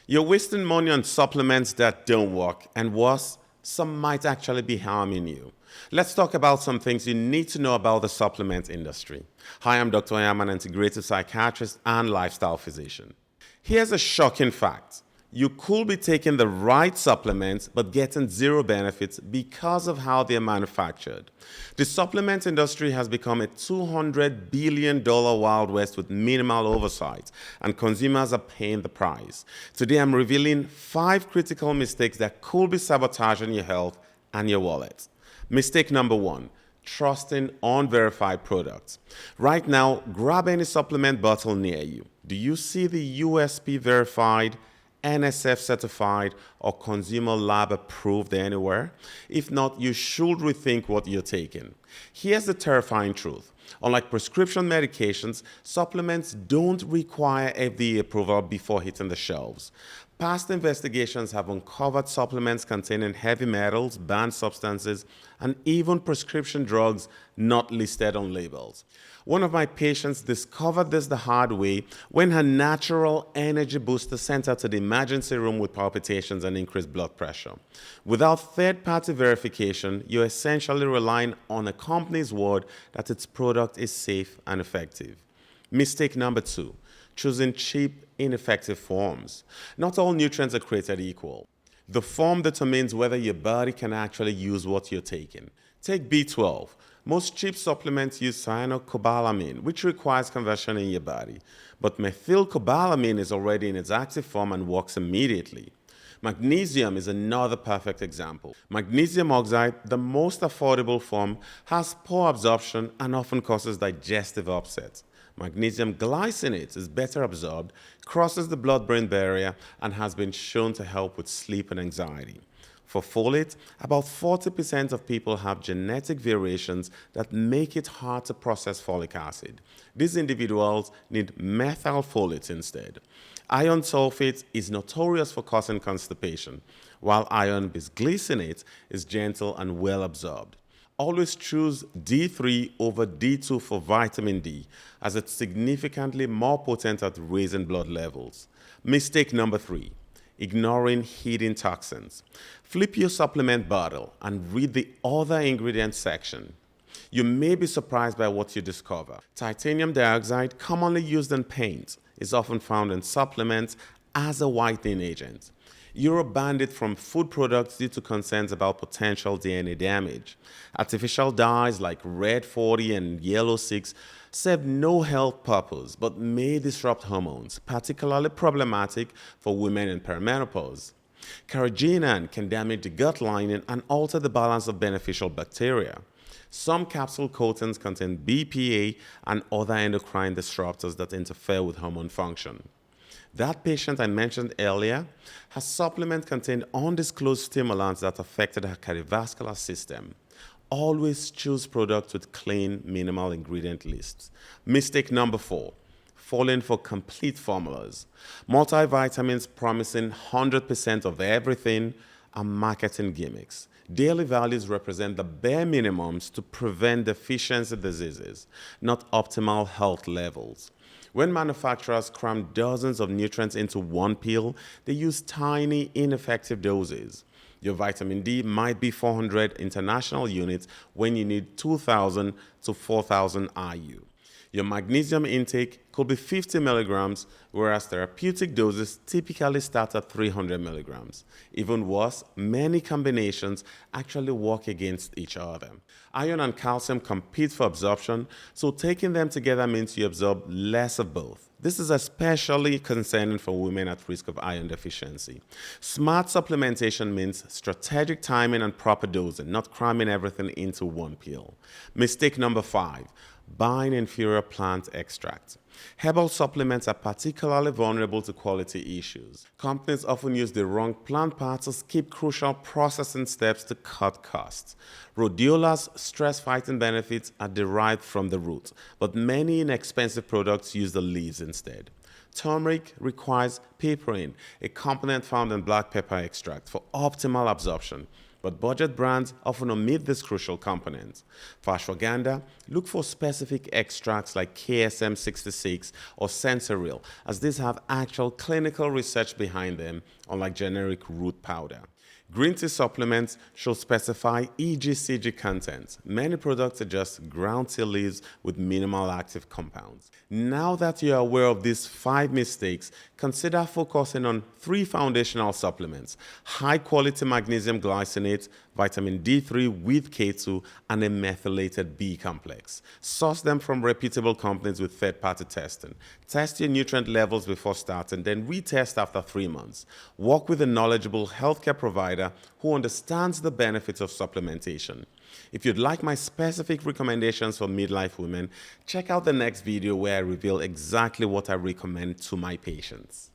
You're wasting money on supplements that don't work, and worse, some might actually be harming you. Let's talk about some things you need to know about the supplement industry. Hi, I'm Dr. I am an integrative psychiatrist and lifestyle physician. Here's a shocking fact. You could be taking the right supplements but getting zero benefits because of how they're manufactured. The supplement industry has become a $200 billion Wild West with minimal oversight, and consumers are paying the price. Today I'm revealing 5 critical mistakes that could be sabotaging your health and your wallet. Mistake number 1. Trusting unverified products. Right now, grab any supplement bottle near you. Do you see the USP verified, NSF certified, or consumer lab approved anywhere? If not, you should rethink what you're taking. Here's the terrifying truth. Unlike prescription medications, supplements don't require FDA approval before hitting the shelves. Past investigations have uncovered supplements containing heavy metals, banned substances, and even prescription drugs not listed on labels. One of my patients discovered this the hard way when her natural energy booster sent her to the emergency room with palpitations and increased blood pressure. Without third-party verification, you're essentially relying on a company's word that its product is safe and effective. Mistake number 2. Choosing cheap, ineffective forms. Not all nutrients are created equal. The form determines whether your body can actually use what you're taking. Take B12. Most cheap supplements use cyanocobalamin, which requires conversion in your body. But methylcobalamin is already in its active form and works immediately. Magnesium is another perfect example. Magnesium oxide, the most affordable form, has poor absorption and often causes digestive upset. Magnesium glycinate is better absorbed, crosses the blood-brain barrier, and has been shown to help with sleep and anxiety. For folate, about 40% of people have genetic variations that make it hard to process folic acid. These individuals need methylfolate instead. Iron sulfate is notorious for causing constipation, while iron-based glycinate is gentle and well absorbed. Always choose D3 over D2 for vitamin D, as it's significantly more potent at raising blood levels. Mistake number 3. Ignoring hidden toxins. Flip your supplement bottle and read the other ingredients section. You may be surprised by what you discover. Titanium dioxide, commonly used in paint, is often found in supplements as a whitening agent. Europe banned it from food products due to concerns about potential DNA damage. Artificial dyes like red 40 and yellow 6 serve no health purpose but may disrupt hormones, particularly problematic for women in perimenopause. Carrageenan can damage the gut lining and alter the balance of beneficial bacteria. Some capsule coatings contain BPA and other endocrine disruptors that interfere with hormone function. That patient I mentioned earlier, her supplement contained undisclosed stimulants that affected her cardiovascular system. Always choose products with clean, minimal ingredient lists. Mistake number 4. Falling for complete formulas. Multivitamins promising 100% of everything are marketing gimmicks. Daily values represent the bare minimums to prevent deficiency diseases, not optimal health levels. When manufacturers cram dozens of nutrients into one pill, they use tiny, ineffective doses. Your vitamin D might be 400 international units when you need 2,000 to 4,000 IU. Your magnesium intake could be 50 milligrams, whereas therapeutic doses typically start at 300 milligrams. Even worse, many combinations actually work against each other. Iron and calcium compete for absorption, so taking them together means you absorb less of both. This is especially concerning for women at risk of iron deficiency. Smart supplementation means strategic timing and proper dosing, not cramming everything into one pill. Mistake number 5. Buying inferior plant extracts. Herbal supplements are particularly vulnerable to quality issues. Companies often use the wrong plant parts to skip crucial processing steps to cut costs. Rhodiola's stress-fighting benefits are derived from the root, but many inexpensive products use the leaves instead. Turmeric requires piperine, a component found in black pepper extract, for optimal absorption. but budget brands often omit this crucial component. For ashwagandha, look for specific extracts like KSM-66 or Sensoril, as these have actual clinical research behind them, unlike generic root powder. Green tea supplements should specify EGCG content. Many products are just ground tea leaves with minimal active compounds. Now that you are aware of these 5 mistakes, consider focusing on 3 foundational supplements: high-quality magnesium glycinate, vitamin D3 with K2, and a methylated B complex. Source them from reputable companies with third-party testing. Test your nutrient levels before starting, then retest after 3 months. Work with a knowledgeable healthcare provider who understands the benefits of supplementation. If you'd like my specific recommendations for midlife women, check out the next video where I reveal exactly what I recommend to my patients.